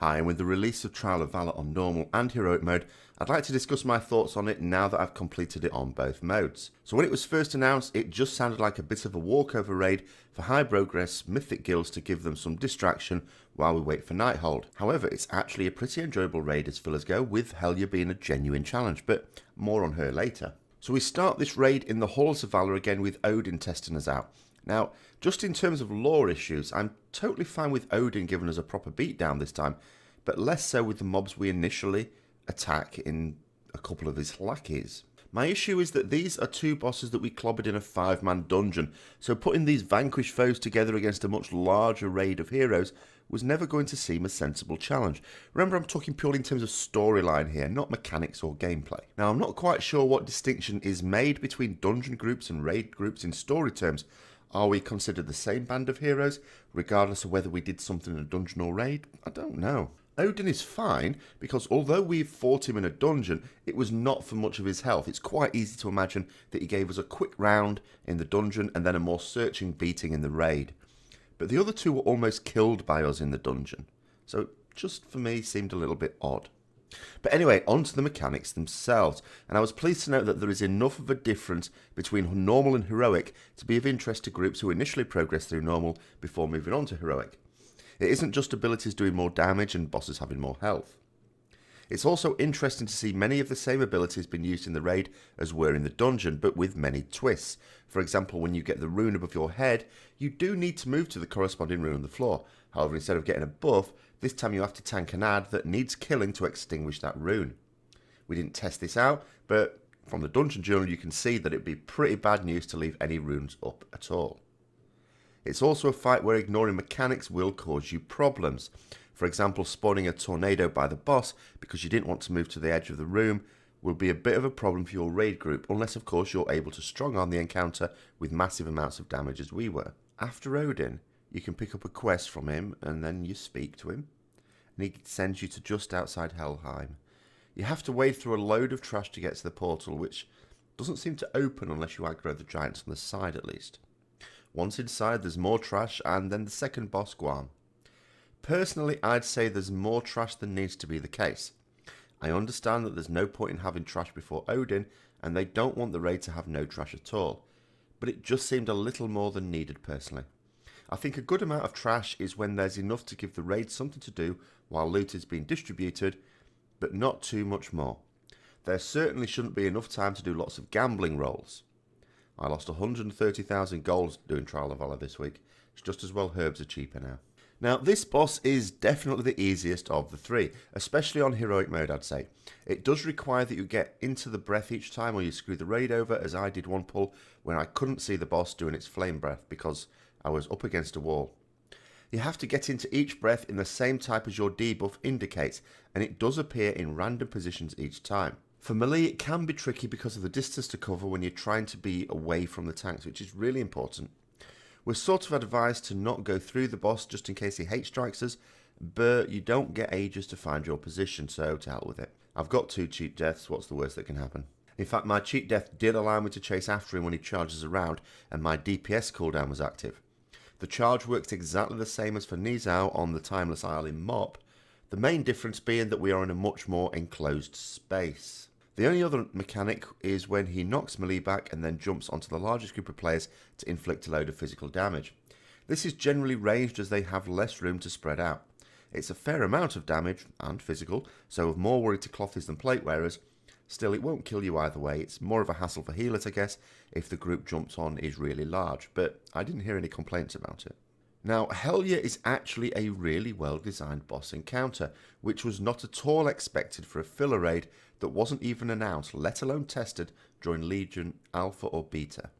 Hi, and with the release of Trial of Valor on normal and heroic mode, I'd like to discuss my thoughts on it now that I've completed it on both modes. So when it was first announced, it just sounded like a bit of a walkover raid for high progress mythic guilds to give them some distraction while we wait for Nighthold. However, it's actually a pretty enjoyable raid as fillers go, with Hellyer being a genuine challenge, but more on her later. So we start this raid in the Halls of Valor again with Odin testing us out. Now, just in terms of lore issues, I'm totally fine with Odin giving us a proper beatdown this time, but less so with the mobs we initially attack in a couple of his lackeys. My issue is that these are two bosses that we clobbered in a 5-man dungeon, so putting these vanquished foes together against a much larger raid of heroes was never going to seem a sensible challenge. Remember, I'm talking purely in terms of storyline here, not mechanics or gameplay. Now, I'm not quite sure what distinction is made between dungeon groups and raid groups in story terms. Are we considered the same band of heroes, regardless of whether we did something in a dungeon or raid? I don't know. Odin is fine, because although we fought him in a dungeon, it was not for much of his health. It's quite easy to imagine that he gave us a quick round in the dungeon and then a more searching beating in the raid. But the other two were almost killed by us in the dungeon, so it just for me seemed a little bit odd. But anyway, on to the mechanics themselves, and I was pleased to note that there is enough of a difference between normal and heroic to be of interest to groups who initially progress through normal before moving on to heroic. It isn't just abilities doing more damage and bosses having more health. It's also interesting to see many of the same abilities being used in the raid as were in the dungeon, but with many twists. For example, when you get the rune above your head, you do need to move to the corresponding rune on the floor. However, instead of getting a buff, this time you have to tank an ad that needs killing to extinguish that rune. We didn't test this out, but from the dungeon journal you can see that it'd be pretty bad news to leave any runes up at all. It's also a fight where ignoring mechanics will cause you problems. For example, spawning a tornado by the boss because you didn't want to move to the edge of the room will be a bit of a problem for your raid group, unless of course you're able to strong arm the encounter with massive amounts of damage as we were. After Odin, you can pick up a quest from him and then you speak to him, and he sends you to just outside Helheim. You have to wade through a load of trash to get to the portal, which doesn't seem to open unless you aggro the giants on the side at least. Once inside, there's more trash, and then the second boss, Guam. Personally, I'd say there's more trash than needs to be the case. I understand that there's no point in having trash before Odin, and they don't want the raid to have no trash at all. But it just seemed a little more than needed personally. I think a good amount of trash is when there's enough to give the raid something to do while loot is being distributed, but not too much more. There certainly shouldn't be enough time to do lots of gambling rolls. I lost 130,000 gold doing Trial of Valor this week. It's just as well herbs are cheaper now. Now, this boss is definitely the easiest of the three, especially on heroic mode, I'd say. It does require that you get into the breath each time or you screw the raid over, as I did one pull when I couldn't see the boss doing its flame breath because I was up against a wall. You have to get into each breath in the same type as your debuff indicates, and it does appear in random positions each time. For melee, it can be tricky because of the distance to cover when you're trying to be away from the tanks, which is really important. We're sort of advised to not go through the boss just in case he hate strikes us, but you don't get ages to find your position, so to hell with it. I've got 2 cheat deaths, what's the worst that can happen? In fact, my cheat death did allow me to chase after him when he charges around, and my DPS cooldown was active. The charge works exactly the same as for Nizao on the Timeless Isle in Mop, the main difference being that we are in a much more enclosed space. The only other mechanic is when he knocks melee back and then jumps onto the largest group of players to inflict a load of physical damage. This is generally ranged as they have less room to spread out. It's a fair amount of damage and physical, so of more worry to clothies than plate wearers. Still, it won't kill you either way. It's more of a hassle for healers, I guess, if the group jumps on is really large, but I didn't hear any complaints about it. Now, Hellyer is actually a really well-designed boss encounter, which was not at all expected for a filler raid that wasn't even announced, let alone tested, during Legion Alpha or Beta.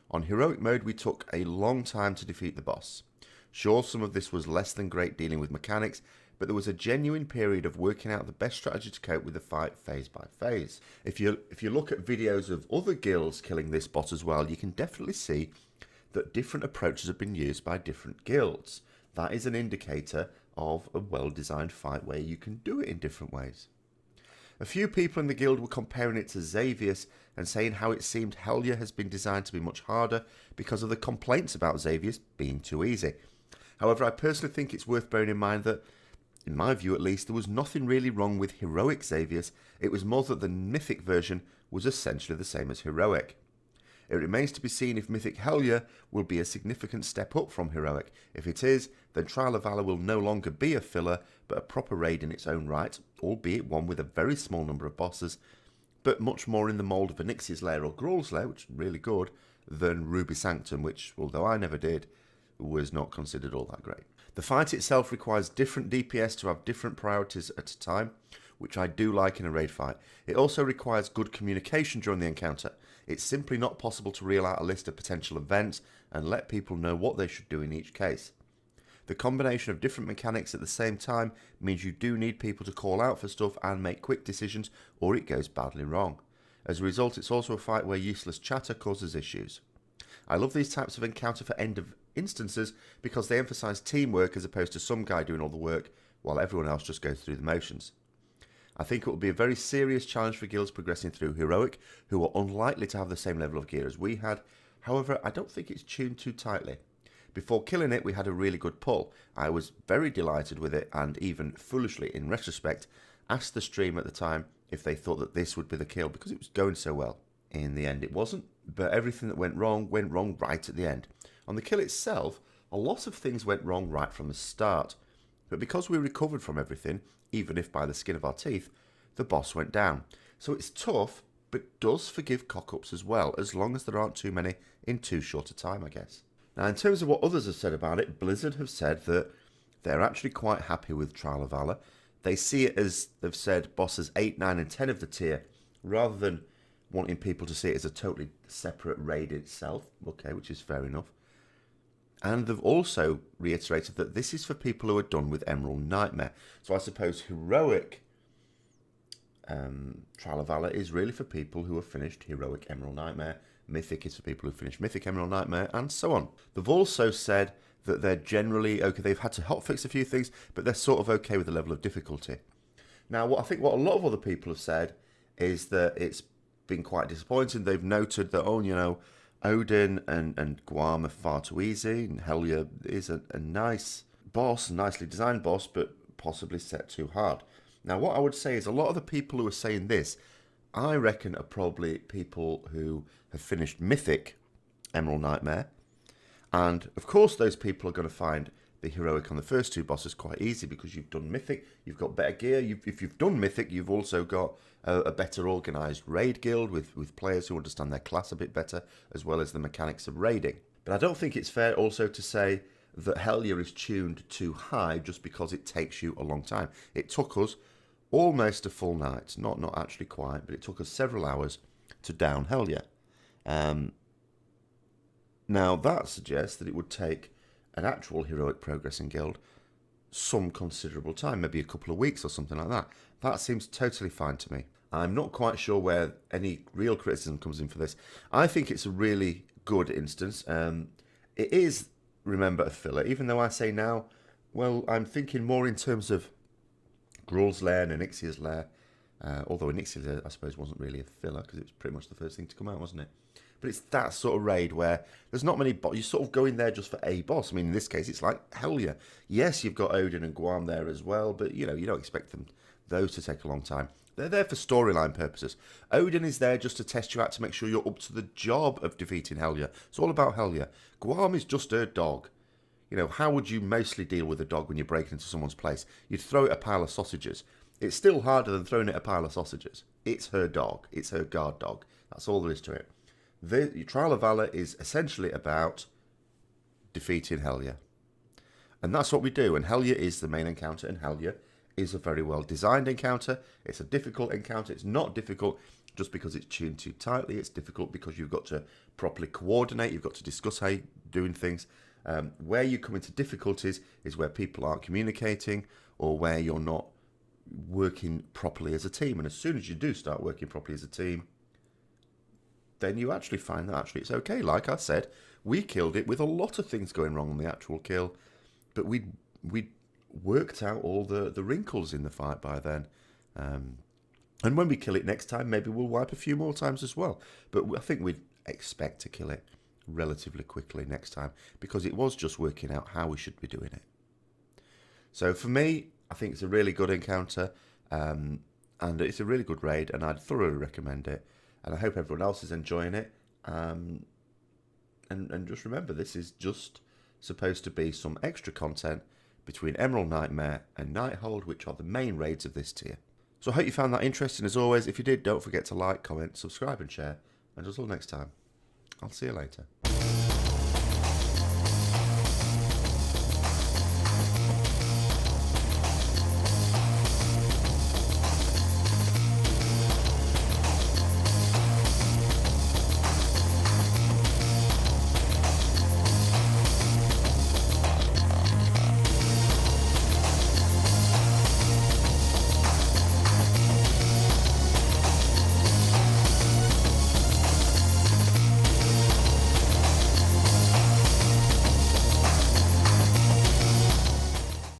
On heroic mode, we took a long time to defeat the boss. Sure, some of this was less than great dealing with mechanics, but there was a genuine period of working out the best strategy to cope with the fight phase by phase. If you look at videos of other guilds killing this boss as well, you can definitely see that different approaches have been used by different guilds. That is an indicator of a well-designed fight where you can do it in different ways. A few people in the guild were comparing it to Xavius and saying how it seemed Hellyer has been designed to be much harder because of the complaints about Xavius being too easy. However, I personally think it's worth bearing in mind that In my view at least, there was nothing really wrong with Heroic Xavius. It was more that the Mythic version was essentially the same as Heroic. It remains to be seen if Mythic Hellyer will be a significant step up from Heroic. If it is, then Trial of Valor will no longer be a filler, but a proper raid in its own right, albeit one with a very small number of bosses, but much more in the mould of Onyxia's Lair or Grawl's Lair, which is really good, than Ruby Sanctum, which, although I never did, was not considered all that great. The fight itself requires different DPS to have different priorities at a time, which I do like in a raid fight. It also requires good communication during the encounter. It's simply not possible to reel out a list of potential events and let people know what they should do in each case. The combination of different mechanics at the same time means you do need people to call out for stuff and make quick decisions, or it goes badly wrong. As a result, it's also a fight where useless chatter causes issues. I love these types of encounter for end of instances because they emphasise teamwork as opposed to some guy doing all the work while everyone else just goes through the motions. I think it will be a very serious challenge for guilds progressing through Heroic, who are unlikely to have the same level of gear as we had. However, I don't think it's tuned too tightly. Before killing it, we had a really good pull. I was very delighted with it, and even foolishly, in retrospect, asked the stream at the time if they thought that this would be the kill because it was going so well. In the end, it wasn't, but everything that went wrong right at the end. On the kill itself, a lot of things went wrong right from the start, but because we recovered from everything, even if by the skin of our teeth, the boss went down. So it's tough, but does forgive cock-ups as well, as long as there aren't too many in too short a time, I guess. Now, in terms of what others have said about it, Blizzard have said that they're actually quite happy with Trial of Valor. They see it as, they've said, bosses 8, 9 and 10 of the tier, rather than wanting people to see it as a totally separate raid itself, okay, which is fair enough. And they've also reiterated that this is for people who are done with Emerald Nightmare. So I suppose Heroic Trial of Valor is really for people who have finished Heroic Emerald Nightmare. Mythic is for people who finished Mythic Emerald Nightmare, and so on. They've also said that they're generally okay. They've had to hotfix a few things, but they're sort of okay with the level of difficulty. Now, what a lot of other people have said is that it's been quite disappointing. They've noted that, oh, you know, Odin and Guam are far too easy, and Hellyer is a nice boss, a nicely designed boss, but possibly set too hard. Now, what I would say is a lot of the people who are saying this, I reckon, are probably people who have finished Mythic Emerald Nightmare, and of course those people are going to find the Heroic on the first two bosses quite easy because you've done Mythic, you've got better gear. If you've done Mythic, you've also got a better organised raid guild with players who understand their class a bit better, as well as the mechanics of raiding. But I don't think it's fair also to say that Hellyer is tuned too high just because it takes you a long time. It took us almost a full night, not actually quite, but it took us several hours to down Hellyer. Now that suggests that it would take an actual Heroic progressing guild some considerable time, maybe a couple of weeks or something like that. That seems totally fine to me. I'm not quite sure where any real criticism comes in for this. I think it's a really good instance. It is, remember, a filler, even though I say now, well, I'm thinking more in terms of Grawl's Lair and Onyxia's Lair, although Onyxia's Lair, I suppose, wasn't really a filler because it was pretty much the first thing to come out, wasn't it? But it's that sort of raid where there's not many bosses. You sort of go in there just for a boss. I mean, in this case, it's like Hellyer. Yes, you've got Odin and Guam there as well, but, you know, you don't expect those to take a long time. They're there for storyline purposes. Odin is there just to test you out to make sure you're up to the job of defeating Hellyer. It's all about Hellyer. Guam is just her dog. You know, how would you mostly deal with a dog when you're breaking into someone's place? You'd throw it a pile of sausages. It's still harder than throwing it a pile of sausages. It's her dog. It's her guard dog. That's all there is to it. The Trial of Valor is essentially about defeating Hellyer. And that's what we do. And Hellyer is the main encounter, and Hellyer is a very well designed encounter. It's a difficult encounter. It's not difficult just because it's tuned too tightly. It's difficult because you've got to properly coordinate. You've got to discuss how you're doing things. Where you come into difficulties is where people aren't communicating or where you're not working properly as a team. And as soon as you do start working properly as a team, then you actually find that actually it's okay. Like I said, we killed it with a lot of things going wrong on the actual kill, but we worked out all the wrinkles in the fight by then. And when we kill it next time, maybe we'll wipe a few more times as well. But I think we'd expect to kill it relatively quickly next time because it was just working out how we should be doing it. So for me, I think it's a really good encounter, and it's a really good raid, and I'd thoroughly recommend it. And I hope everyone else is enjoying it. And just remember, this is just supposed to be some extra content between Emerald Nightmare and Nighthold, which are the main raids of this tier. So I hope you found that interesting as always. If you did, don't forget to like, comment, subscribe and share. And until next time, I'll see you later.